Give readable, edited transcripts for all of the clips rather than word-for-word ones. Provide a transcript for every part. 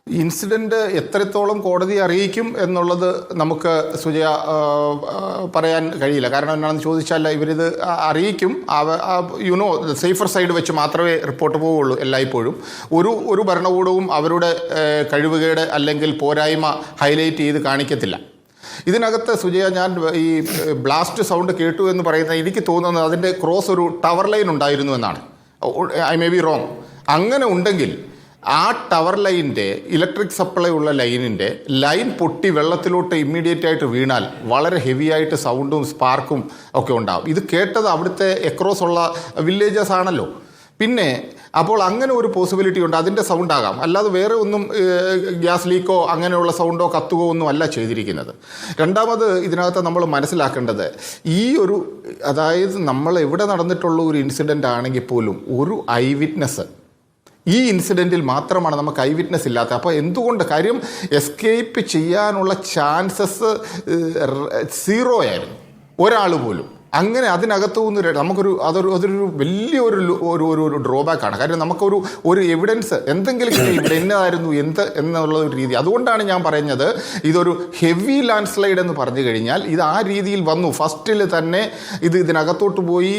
Incident എത്രത്തോളം കോടതിയെ അറിയിക്കും എന്നുള്ളത് നമുക്ക് സുജയ പറയാൻ കഴിയില്ല. കാരണം എന്താണെന്ന് ചോദിച്ചാൽ ഇവരിത് അറിയിക്കും. യുനോ സേഫർ സൈഡ് വെച്ച് മാത്രമേ റിപ്പോർട്ട് പോവുള്ളൂ എല്ലായ്പ്പോഴും. ഒരു ഭരണകൂടവും അവരുടെ കഴിവുകേട് അല്ലെങ്കിൽ പോരായ്മ ഹൈലൈറ്റ് ചെയ്ത് കാണിക്കത്തില്ല. ഇതിനകത്ത് സുജയ, ഞാൻ ഈ ബ്ലാസ്റ്റ് സൗണ്ട് കേട്ടു എന്ന് പറയുന്നത് എനിക്ക് തോന്നുന്നത് അതിൻ്റെ ക്രോസ് ഒരു ടവർ ലൈൻ ഉണ്ടായിരുന്നു എന്നാണ്. I may be wrong. അങ്ങനെ ഉണ്ടെങ്കിൽ ആ ടവർ ലൈനിൻ്റെ ഇലക്ട്രിക് സപ്ലൈ ഉള്ള ലൈൻ പൊട്ടി വെള്ളത്തിലോട്ട് ഇമ്മീഡിയറ്റ് ആയിട്ട് വീണാൽ വളരെ ഹെവി ആയിട്ട് സൗണ്ടും സ്പാർക്കും ഒക്കെ ഉണ്ടാവും. ഇത് കേട്ടത് അവിടുത്തെ എക്രോസ് ഉള്ള വില്ലേജസ് ആണല്ലോ. പിന്നെ അപ്പോൾ അങ്ങനെ ഒരു പോസിബിലിറ്റി ഉണ്ട്, അതിൻ്റെ സൗണ്ട് ആകാം. അല്ലാതെ വേറെ ഒന്നും ഗ്യാസ് ലീക്കോ അങ്ങനെയുള്ള സൗണ്ടോ കത്തുകയോ ഒന്നും അല്ല ചെയ്തിരിക്കുന്നത്. രണ്ടാമത് ഇതിനകത്ത് നമ്മൾ മനസ്സിലാക്കേണ്ടത് അതായത് നമ്മൾ എവിടെ നടന്നിട്ടുള്ള ഒരു ഇൻസിഡൻ്റ് ആണെങ്കിൽ പോലും ഒരു ഐ വിറ്റ്നസ് ഈ ഇൻസിഡൻറ്റിൽ മാത്രമാണ് നമുക്ക് ഐ വിറ്റ്നസ് ഇല്ലാത്തത്. അപ്പോൾ എന്തുകൊണ്ട്? കാര്യം എസ്കേപ്പ് ചെയ്യാനുള്ള ചാൻസസ് 0 ആയിരുന്നു, ഒരാൾ പോലും. അങ്ങനെ അതിനകത്തു നിന്ന് അതൊരു വലിയൊരു ഡ്രോബാക്കാണ്. കാര്യം നമുക്കൊരു എവിഡൻസ് എന്തെങ്കിലും ഇവിടെ എന്നതായിരുന്നു എന്നുള്ള ഒരു രീതി. അതുകൊണ്ടാണ് ഞാൻ പറഞ്ഞത് ഇതൊരു ഹെവി ലാൻഡ് സ്ലൈഡ് എന്ന് പറഞ്ഞു കഴിഞ്ഞാൽ ഇത് ആ രീതിയിൽ വന്നു. ഫസ്റ്റിൽ തന്നെ ഇതിനകത്തോട്ട് പോയി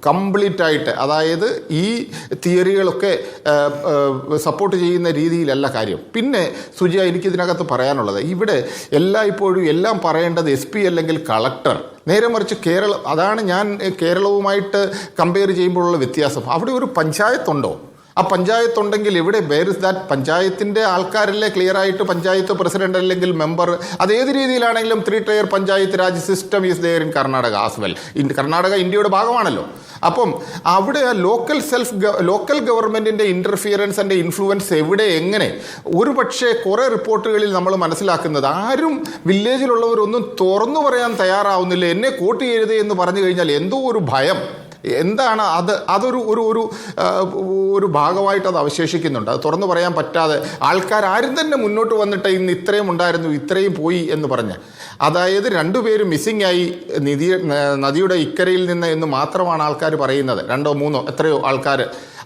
കംപ്ലീറ്റ് ആയിട്ട്, അതായത് ഈ തിയറികളൊക്കെ സപ്പോർട്ട് ചെയ്യുന്ന രീതിയിലല്ല കാര്യം. പിന്നെ സുജയ, എനിക്കിതിനകത്ത് പറയാനുള്ളത്, ഇവിടെ എല്ലായ്പ്പോഴും എല്ലാം പറയേണ്ടത് SP അല്ലെങ്കിൽ കളക്ടർ, നേരെ മറിച്ച് അതാണ് ഞാൻ കേരളവുമായിട്ട് കമ്പയർ ചെയ്യുമ്പോഴുള്ള വ്യത്യാസം. അവിടെ ഒരു പഞ്ചായത്തുണ്ടോ? ആ പഞ്ചായത്തുണ്ടെങ്കിൽ ഇവിടെ വേർ ഇസ് ദാറ്റ്? പഞ്ചായത്തിൻ്റെ ആൾക്കാരല്ലേ ക്ലിയറായിട്ട് പഞ്ചായത്ത് പ്രസിഡന്റ് അല്ലെങ്കിൽ മെമ്പർ, അതേത് രീതിയിലാണെങ്കിലും 3 tier panchayat raj system is there in Karnataka as well. Karnataka ഇന്ത്യയുടെ ഭാഗമാണല്ലോ. അപ്പം അവിടെ ലോക്കൽ ഗവൺമെൻറ്റിൻ്റെ ഇൻ്റർഫിയറൻസ് ആൻഡ് ഇൻഫ്ലുവൻസ് എവിടെ, എങ്ങനെ? ഒരു പക്ഷേ കുറേ റിപ്പോർട്ടുകളിൽ നമ്മൾ മനസ്സിലാക്കുന്നത് ആരും വില്ലേജിലുള്ളവരൊന്നും തുറന്നു പറയാൻ തയ്യാറാവുന്നില്ല. എന്നെ കോട്ട് ചെയ്യരുത് എന്ന് പറഞ്ഞു കഴിഞ്ഞാൽ എന്തോ ഒരു ഭയം, എന്താണ് ഒരു ഭാഗമായിട്ട് അത് അവശേഷിക്കുന്നുണ്ട്. അത് തുറന്നു പറയാൻ പറ്റാതെ ആൾക്കാരും തന്നെ മുന്നോട്ട് വന്നിട്ട് ഇന്ന് ഇത്രയും ഉണ്ടായിരുന്നു, ഇത്രയും പോയി എന്ന് പറഞ്ഞ്, അതായത് 2 പേര് മിസ്സിംഗ് ആയി നദിയുടെ ഇക്കരയിൽ നിന്ന് എന്ന് മാത്രമാണ് ആൾക്കാർ പറയുന്നത്. 2 3 എത്രയോ ആൾക്കാർ.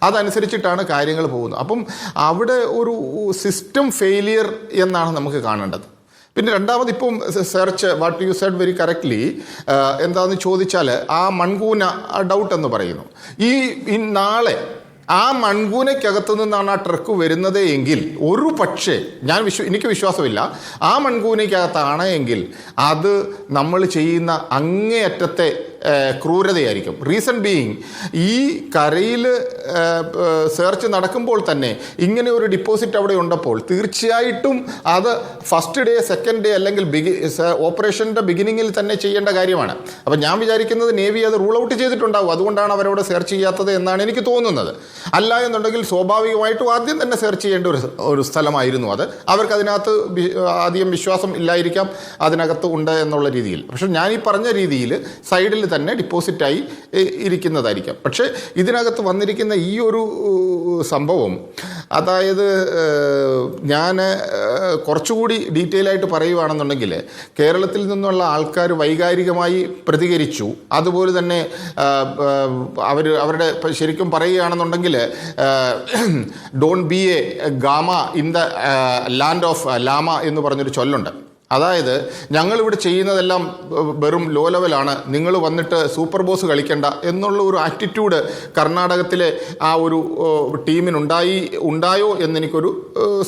അതനുസരിച്ചിട്ടാണ് കാര്യങ്ങൾ പോകുന്നത്. അപ്പം അവിടെ ഒരു സിസ്റ്റം ഫെയിലിയർ എന്നാണ് നമുക്ക് കാണേണ്ടത്. പിന്നെ രണ്ടാമത്, ഇപ്പം search what you said very correctly, എന്താണെന്ന് ചോദിച്ചാൽ ആ മൺകൂന ഡൗട്ട് എന്ന് പറയുന്നു. ഈ നാളെ ആ മൺകൂനയ്ക്കകത്തു നിന്നാണ് ആ ട്രക്ക് വരുന്നത് എങ്കിൽ ഒരു പക്ഷേ എനിക്ക് വിശ്വാസമില്ല, ആ മൺകൂനയ്ക്കകത്താണ് എങ്കിൽ അത് നമ്മൾ ചെയ്യുന്ന അങ്ങേയറ്റത്തെ ക്രൂരതയായിരിക്കും. റീസൺ ബീയിങ്, ഈ കരയിൽ സെർച്ച് നടക്കുമ്പോൾ തന്നെ ഇങ്ങനെ ഒരു ഡിപ്പോസിറ്റ് അവിടെ ഉണ്ടപ്പോൾ തീർച്ചയായിട്ടും അത് ഫസ്റ്റ് ഡേ, സെക്കൻഡ് ഡേ അല്ലെങ്കിൽ ഓപ്പറേഷൻ്റെ ബിഗിനിങ്ങിൽ തന്നെ ചെയ്യേണ്ട കാര്യമാണ്. അപ്പം ഞാൻ വിചാരിക്കുന്നത് നേവി അത് റൂൾ ഔട്ട് ചെയ്തിട്ടുണ്ടാവും, അതുകൊണ്ടാണ് അവരവിടെ സെർച്ച് ചെയ്യാത്തത് എന്നാണ് എനിക്ക് തോന്നുന്നത്. അല്ല എന്നുണ്ടെങ്കിൽ സ്വാഭാവികമായിട്ടും ആദ്യം തന്നെ സെർച്ച് ചെയ്യേണ്ട ഒരു സ്ഥലമായിരുന്നു അത്. അവർക്ക് അതിനകത്ത് അധികം വിശ്വാസം ഇല്ലായിരിക്കാം അതിനകത്ത് ഉണ്ട് എന്നുള്ള രീതിയിൽ. പക്ഷെ ഞാൻ ഈ പറഞ്ഞ രീതിയിൽ സൈഡിൽ തന്നെ ഡിപ്പോസിറ്റായി ഇരിക്കുന്നതായിരിക്കാം. പക്ഷേ ഇതിനകത്ത് വന്നിരിക്കുന്ന ഈ ഒരു സംഭവം, അതായത് ഞാൻ കുറച്ചുകൂടി ഡീറ്റെയിൽ ആയിട്ട് പറയുകയാണെന്നുണ്ടെങ്കിൽ കേരളത്തിൽ നിന്നുള്ള ആൾക്കാർ വൈകാരികമായി പ്രതികരിച്ചു. അതുപോലെ തന്നെ അവരുടെ ശരിക്കും പറയുകയാണെന്നുണ്ടെങ്കിൽ don't be a Gama in the land of lama എന്ന് പറഞ്ഞൊരു ചൊല്ലുണ്ട്. അതായത് ഞങ്ങളിവിടെ ചെയ്യുന്നതെല്ലാം വെറും ലോ ലെവലാണ്, നിങ്ങൾ വന്നിട്ട് സൂപ്പർ ബോസ് കളിക്കണ്ട എന്നുള്ള ഒരു ആറ്റിറ്റ്യൂഡ് കർണാടകത്തിലെ ആ ഒരു ഉണ്ടായോ എന്നെനിക്കൊരു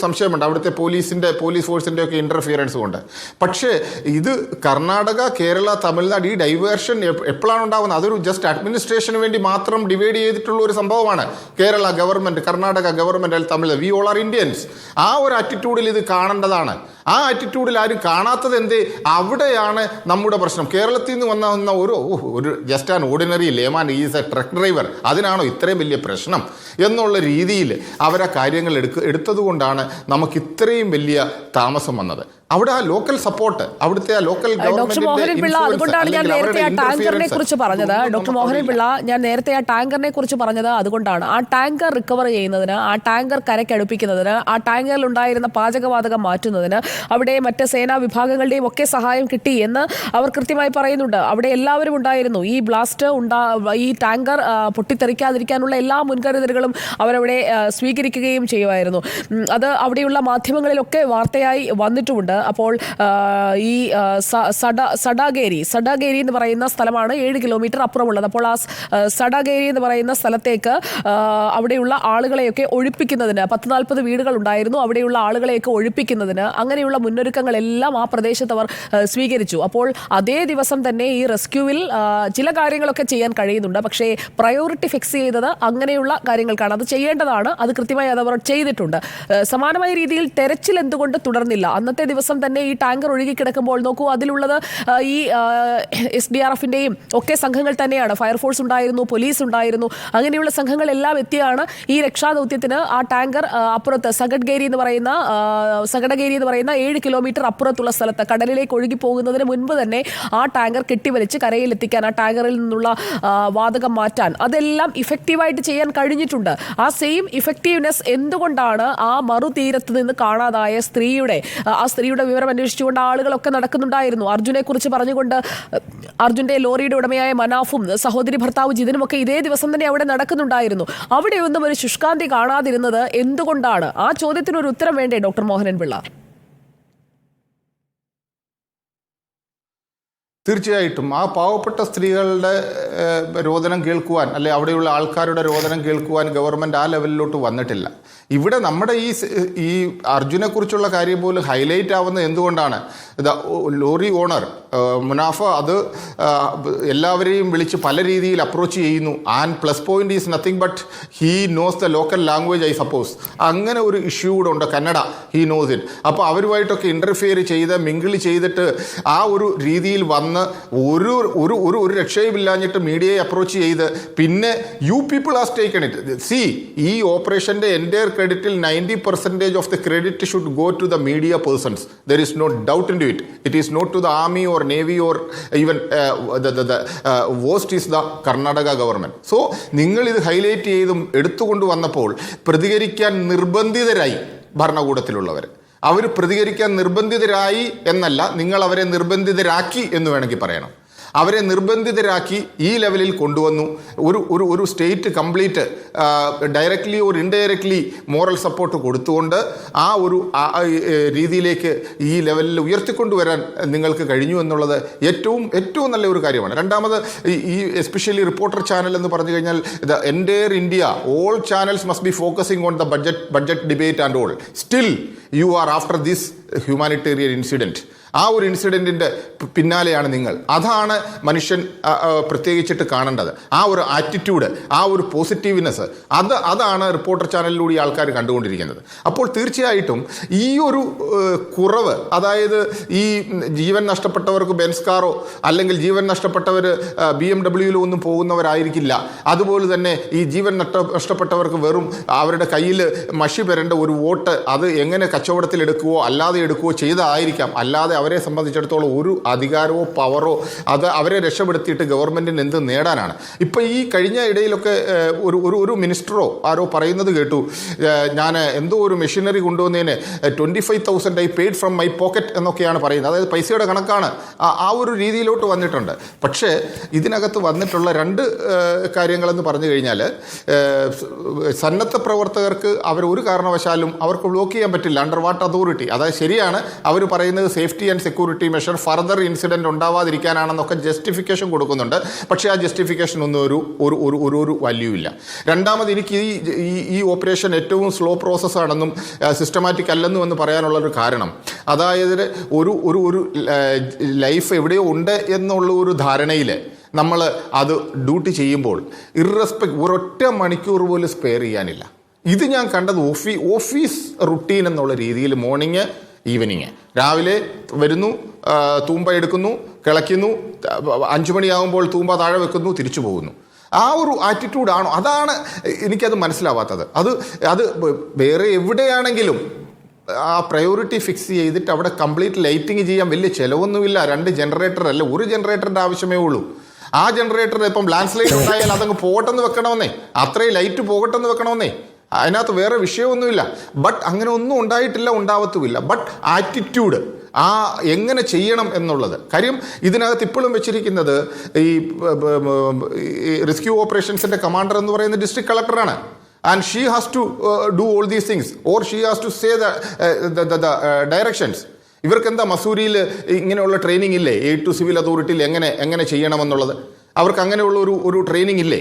സംശയമുണ്ട്, അവിടുത്തെ പോലീസ് ഫോഴ്സിൻ്റെ ഒക്കെ ഇൻ്റർഫിയറൻസ് കൊണ്ട്. പക്ഷേ ഇത് കർണാടക, കേരള, തമിഴ്നാട്, ഈ ഡൈവേർഷൻ എപ്പോഴാണ് ഉണ്ടാകുന്നത്? അതൊരു ജസ്റ്റ് അഡ്മിനിസ്ട്രേഷന് വേണ്ടി മാത്രം ഡിവൈഡ് ചെയ്തിട്ടുള്ള ഒരു സംഭവമാണ്. Kerala government, Karnataka government, Tamil, we all are Indians. ആ ഒരു ആറ്റിറ്റ്യൂഡിൽ ഇത് കാണേണ്ടതാണ്. ആ ആറ്റിറ്റ്യൂഡിൽ ആരും കാണാത്തത് എന്തേ? അവിടെയാണ് നമ്മുടെ പ്രശ്നം. കേരളത്തിൽ നിന്ന് വന്ന ഒരു just an ordinary layman is a truck driver, അതിനാണോ ഇത്രയും വലിയ പ്രശ്നം എന്നുള്ള രീതിയിൽ അവരാ കാര്യങ്ങൾ എടുത്തതുകൊണ്ടാണ് നമുക്ക് ഇത്രയും വലിയ താമസം വന്നത്. അവിടെ ആ ലോക്കൽ സപ്പോർട്ട്, അവിടുത്തെ ആ ലോക്കൽ ഡോക്ടർ മോഹനൻ പിള്ള, അതുകൊണ്ടാണ് ഞാൻ നേരത്തെ ആ ടാങ്കറിനെ കുറിച്ച് പറഞ്ഞത്. ഡോക്ടർ മോഹനൻ പിള്ള, ഞാൻ നേരത്തെ ആ ടാങ്കറിനെ കുറിച്ച് പറഞ്ഞത് അതുകൊണ്ടാണ്. ആ ടാങ്കർ റിക്കവർ ചെയ്യുന്നതിന്, ആ ടാങ്കർ കരയ്ക്കടുപ്പിക്കുന്നതിന്, ആ ടാങ്കറിൽ ഉണ്ടായിരുന്ന പാചകവാതകം മാറ്റുന്നതിന് അവിടെ മറ്റ് സേനാ വിഭാഗങ്ങളുടെയും ഒക്കെ സഹായം കിട്ടി എന്ന് അവർ കൃത്യമായി പറയുന്നുണ്ട്. അവിടെ എല്ലാവരും ഉണ്ടായിരുന്നു. ഈ ബ്ലാസ്റ്റ് ഈ ടാങ്കർ പൊട്ടിത്തെറിക്കാതിരിക്കാനുള്ള എല്ലാ മുൻകരുതലുകളും അവരവിടെ സ്വീകരിക്കുകയും ചെയ്യുമായിരുന്നു. അത് അവിടെയുള്ള മാധ്യമങ്ങളിലൊക്കെ വാർത്തയായി വന്നിട്ടുമുണ്ട്. അപ്പോൾ ഈ സഡാഗേരി എന്ന് പറയുന്ന സ്ഥലമാണ് 7 കിലോമീറ്റർ അപ്പുറമുള്ളത്. അപ്പോൾ ആ സഡാഗേരി എന്ന് പറയുന്ന സ്ഥലത്തേക്ക് അവിടെയുള്ള ആളുകളെയൊക്കെ ഒഴിപ്പിക്കുന്നതിന് 10-40 വീടുകൾ ഉണ്ടായിരുന്നു. അവിടെയുള്ള ആളുകളെയൊക്കെ ഒഴിപ്പിക്കുന്നതിന് അങ്ങനെയുള്ള മുന്നൊരുക്കങ്ങളെല്ലാം ആ പ്രദേശത്ത് അവർ സ്വീകരിച്ചു. അപ്പോൾ അതേ ദിവസം തന്നെ ഈ റെസ്ക്യൂവിൽ ചില കാര്യങ്ങളൊക്കെ ചെയ്യാൻ കഴിയുന്നുണ്ട്. പക്ഷേ പ്രയോറിറ്റി ഫിക്സ് ചെയ്തത് അങ്ങനെയുള്ള കാര്യങ്ങൾക്കാണ്. അത് ചെയ്യേണ്ടതാണ്. അത് കൃത്യമായി അത് അവർ ചെയ്തിട്ടുണ്ട്. സമാനമായ രീതിയിൽ തെരച്ചിൽ എന്തുകൊണ്ട് തുടർന്നില്ല? അന്നത്തെ ദിവസം തന്നെ ഈ ടാങ്കർ ഒഴുകിക്കിടക്കുമ്പോൾ നോക്കൂ, അതിലുള്ളത് ഈ SDRFിൻ്റെയും ഒക്കെ സംഘങ്ങൾ തന്നെയാണ്. ഫയർഫോഴ്സ് ഉണ്ടായിരുന്നു, പോലീസ് ഉണ്ടായിരുന്നു. അങ്ങനെയുള്ള സംഘങ്ങളെല്ലാം എത്തിയാണ് ഈ രക്ഷാദൗത്യത്തിന് ആ ടാങ്കർ അപ്പുറത്ത് സഗഡഗേരി എന്ന് പറയുന്ന 7 കിലോമീറ്റർ അപ്പുറത്തുള്ള സ്ഥലത്ത് കടലിലേക്ക് ഒഴുകി പോകുന്നതിന് മുൻപ് തന്നെ ആ ടാങ്കർ കെട്ടിവലിച്ച് കരയിലെത്തിക്കാൻ, ആ ടാങ്കറിൽ നിന്നുള്ള വാതകം മാറ്റാൻ, അതെല്ലാം ഇഫക്റ്റീവായിട്ട് ചെയ്യാൻ കഴിഞ്ഞിട്ടുണ്ട്. ആ സെയിം ഇഫക്റ്റീവ്നെസ് എന്തുകൊണ്ടാണ് ആ മറുതീരത്ത് നിന്ന് കാണാതായ സ്ത്രീയുടെ വിവരം അന്വേഷിച്ചുകൊണ്ട് ആളുകളൊക്കെ നടക്കുന്നുണ്ടായിരുന്നു. അർജുനെ കുറിച്ച് പറഞ്ഞുകൊണ്ട് അർജുന്റെ ലോറിയുടെ ഉടമയായ മനാഫും സഹോദരി ഭർത്താവ് ജിതിനും ഒക്കെ ഇതേ ദിവസം തന്നെ അവിടെ നടക്കുന്നുണ്ടായിരുന്നു. അവിടെയൊന്നും ഒരു ശുഷ്കാന്തി കാണാതിരുന്നത് എന്തുകൊണ്ടാണ്? ആ ചോദ്യത്തിനൊരു ഉത്തരം വേണ്ടേ ഡോക്ടർ മോഹനൻ പിള്ള? തീർച്ചയായിട്ടും ആ പാവപ്പെട്ട സ്ത്രീകളുടെ രോദനം കേൾക്കുവാൻ, അല്ലെ അവിടെയുള്ള ആൾക്കാരുടെ രോദനം കേൾക്കുവാൻ ഗവൺമെൻറ് ആ ലെവലിലോട്ട് വന്നിട്ടില്ല. ഇവിടെ നമ്മുടെ ഈ അർജുനെക്കുറിച്ചുള്ള കാര്യം പോലും ഹൈലൈറ്റ് ആവുന്നത് എന്തുകൊണ്ടാണ്? ലോറി ഓണർ മുനാഫ അത് എല്ലാവരെയും വിളിച്ച് പല രീതിയിൽ അപ്രോച്ച് ചെയ്യുന്നു. And plus point is nothing but he knows the local language, I suppose. അങ്ങനെ ഒരു ഇഷ്യൂ കൂടെ ഉണ്ട്, കന്നഡ, ഹീ നോസ് ഇറ്റ്. അപ്പോൾ അവരുമായിട്ടൊക്കെ ഇൻ്റർഫിയർ ചെയ്ത് മിങ്കിൾ ചെയ്തിട്ട് ആ ഒരു രീതിയിൽ വന്ന് ഒരു രക്ഷയുമില്ലാഞ്ഞിട്ട് മീഡിയയെ അപ്രോച്ച് ചെയ്ത് പിന്നെ you people are taken it. See, ഈ ഓപ്പറേഷൻ്റെ എൻ്റയർ ക്രെഡിറ്റിൽ 90% of the credit should go to the media persons. There is no doubt in to it. It is not to the army or navy or even waste is the Karnataka government. So നിങ്ങളിത് highlight ചെയ്തും എടുത്തുകൊണ്ട് വന്നപ്പോൾ പ്രതികരിക്കാൻ നിർബന്ധിതരായി ഭരണകൂടത്തിലുള്ളവർ. അവർ പ്രതികരിക്കാൻ നിർബന്ധിതരായി എന്നല്ല, നിങ്ങൾ അവരെ നിർബന്ധിതരാക്കി എന്ന് വേണമെങ്കിൽ പറയണം. അവരെ നിർബന്ധിതരാക്കി ഈ ലെവലിൽ കൊണ്ടുവന്നു. ഒരു state complete directly or indirectly moral support കൊടുത്തുകൊണ്ട് ആ ഒരു രീതിയിലേക്ക് ഈ ലെവലിൽ ഉയർത്തിക്കൊണ്ടുവരാൻ നിങ്ങൾക്ക് കഴിഞ്ഞു എന്നുള്ളത് ഏറ്റവും നല്ല ഒരു കാര്യമാണ്. രണ്ടാമത് ഈ എസ്പെഷ്യലി റിപ്പോർട്ടർ ചാനൽ എന്ന് പറഞ്ഞു കഴിഞ്ഞാൽ the entire India, all channels must be focusing on the budget debate and all. Still you are after this humanitarian incident. ആ ഒരു ഇൻസിഡൻറ്റിൻ്റെ പിന്നാലെയാണ് നിങ്ങൾ. അതാണ് മനുഷ്യൻ പ്രത്യേകിച്ചിട്ട് കാണേണ്ടത്. ആ ഒരു ആറ്റിറ്റ്യൂഡ്, ആ ഒരു പോസിറ്റീവ്നെസ്, അതാണ് റിപ്പോർട്ടർ ചാനലിലൂടെ ആൾക്കാർ കണ്ടുകൊണ്ടിരിക്കുന്നത്. അപ്പോൾ തീർച്ചയായിട്ടും ഈ ഒരു കുറവ്, അതായത് ഈ ജീവൻ നഷ്ടപ്പെട്ടവർക്ക് ബെൻസ് കാറോ അല്ലെങ്കിൽ ജീവൻ നഷ്ടപ്പെട്ടവർ BMW ഒന്നും പോകുന്നവരായിരിക്കില്ല. അതുപോലെ തന്നെ ഈ ജീവൻ നഷ്ടപ്പെട്ടവർക്ക് വെറും അവരുടെ കയ്യിൽ മഷി പെരേണ്ട ഒരു വോട്ട് അത് എങ്ങനെ കച്ചവടത്തിൽ എടുക്കുകയോ അല്ലാതെ എടുക്കുകയോ ചെയ്തതായിരിക്കാം. അല്ലാതെ അവരെ സംബന്ധിച്ചിടത്തോളം ഒരു അധികാരമോ പവറോ അത് അവരെ രക്ഷപ്പെടുത്തിയിട്ട് ഗവൺമെൻറ്റിന് എന്ത് നേടാനാണ്? ഇപ്പം ഈ കഴിഞ്ഞ ഇടയിലൊക്കെ ഒരു മിനിസ്റ്ററോ ആരോ പറയുന്നത് കേട്ടു, ഞാൻ എന്തോ ഒരു മെഷീനറി കൊണ്ടുവന്നതിന് 25,000 I paid from my pocket എന്നൊക്കെയാണ് പറയുന്നത്. അതായത് പൈസയുടെ കണക്കാണ്. ആ ഒരു രീതിയിലോട്ട് വന്നിട്ടുണ്ട്. പക്ഷേ ഇതിനകത്ത് വന്നിട്ടുള്ള രണ്ട് കാര്യങ്ങളെന്ന് പറഞ്ഞു കഴിഞ്ഞാൽ, സന്നദ്ധ പ്രവർത്തകർക്ക് ഒരു കാരണവശാലും അവർക്ക് ബ്ലോക്ക് ചെയ്യാൻ പറ്റില്ല അണ്ടർ വാട്ട് അതോറിറ്റി. അതായത് ശരിയാണ്, അവർ പറയുന്നത് safety and security measure further incident ഉണ്ടാവാതിരിക്കാനാണെന്നൊക്കെ ജസ്റ്റിഫിക്കേഷൻ കൊടുക്കുന്നുണ്ട്. പക്ഷേ ആ ജസ്റ്റിഫിക്കേഷൻ ഒന്നും ഒരു വാല്യൂ ഇല്ല. രണ്ടാമത് എനിക്ക് ഈ ഓപ്പറേഷൻ ഏറ്റവും സ്ലോ പ്രോസസ്സാണെന്നും സിസ്റ്റമാറ്റിക് അല്ലെന്നും എന്ന് പറയാനുള്ളൊരു കാരണം, അതായത് ഒരു ലൈഫ് എവിടെയോ ഉണ്ട് എന്നുള്ള ഒരു ധാരണയിൽ നമ്മൾ അത് ഡ്യൂട്ടി ചെയ്യുമ്പോൾ ഒരൊറ്റ മണിക്കൂർ പോലും സ്പെയർ ചെയ്യാനില്ല. ഇത് ഞാൻ കണ്ടത് ഓഫീസ് റുട്ടീൻ എന്നുള്ള രീതിയിൽ മോർണിംഗ് ഈവനിങ്, രാവിലെ വരുന്നു, തൂമ്പ എടുക്കുന്നു, കിളയ്ക്കുന്നു, 5 മണിയാകുമ്പോൾ തൂമ്പ താഴെ വെക്കുന്നു, തിരിച്ചു പോകുന്നു. ആ ഒരു ആറ്റിറ്റ്യൂഡാണോ? അതാണ് എനിക്കത് മനസ്സിലാവാത്തത്. അത് വേറെ എവിടെയാണെങ്കിലും ആ പ്രയോറിറ്റി ഫിക്സ് ചെയ്തിട്ട് അവിടെ കംപ്ലീറ്റ് ലൈറ്റിങ് ചെയ്യാൻ വലിയ ചിലവൊന്നുമില്ല. 2 ജനറേറ്റർ അല്ല, 1 ജനറേറ്ററിൻ്റെ ആവശ്യമേ ഉള്ളൂ. ആ ജനറേറ്റർ ഇപ്പം ലാൻഡ് സ്ലൈഡ് ഉണ്ടായാൽ അതങ്ങ് പോകട്ടെന്ന് വെക്കണമെന്നേ, അത്രയും ലൈറ്റ് പോകട്ടെന്ന് വെക്കണമെന്നേ. അതിനകത്ത് വേറെ വിഷയമൊന്നുമില്ല. ബട്ട് അങ്ങനെ ഒന്നും ഉണ്ടായിട്ടില്ല, ഉണ്ടാവത്തുമില്ല. ബട്ട് ആറ്റിറ്റ്യൂഡ്, ആ എങ്ങനെ ചെയ്യണം എന്നുള്ളത് കാര്യം ഇതിനകത്ത് ഇപ്പോഴും വെച്ചിരിക്കുന്നത് ഈ റെസ്ക്യൂ ഓപ്പറേഷൻസിൻ്റെ കമാൻഡർ എന്ന് പറയുന്നത് district കളക്ടറാണ്. And she has to do all these things, or she has to say the directions. ഇവർക്ക് എന്താ മസൂരിയിൽ ഇങ്ങനെയുള്ള ട്രെയിനിങ് ഇല്ലേ? എയ്ഡ് ടു സിവിൽ അതോറിറ്റിയിൽ എങ്ങനെ ചെയ്യണമെന്നുള്ളത് അവർക്ക് അങ്ങനെയുള്ള ഒരു ട്രെയിനിങ് ഇല്ലേ?